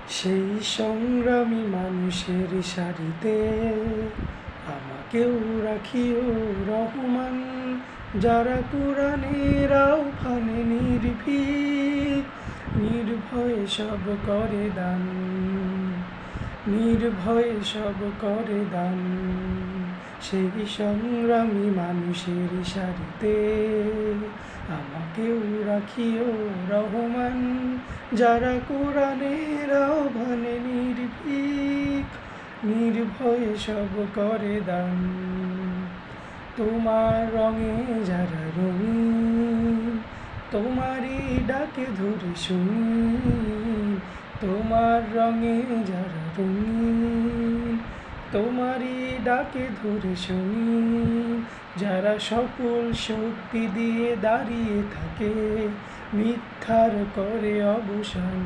সেই সংগ্রামী মানুষের সারিতে আমাকেও রাখিও রহমান, যারা কোরআনের আহ্বানে নির্ভীক, নির্ভয়ে সব করে দান, নির্ভয়ে সব করে দান। সেই সংগ্রামী মানুষের সারিতে আমাকেও রাখিও রহমান, যারা কোরআনের আহ্বানে নির্ভীক, নির্ভয়ে সব করে দান। তোমার রঙে যারা রঙিন, তোমারই ডাকে ধরে শুনি। তোমার রঙে যারা রঙিন, তোমারই ডাকে ধরে শুনি। যারা সকল শক্তি দিয়ে দাঁড়িয়ে থাকে, মিথ্যার করে অবসান।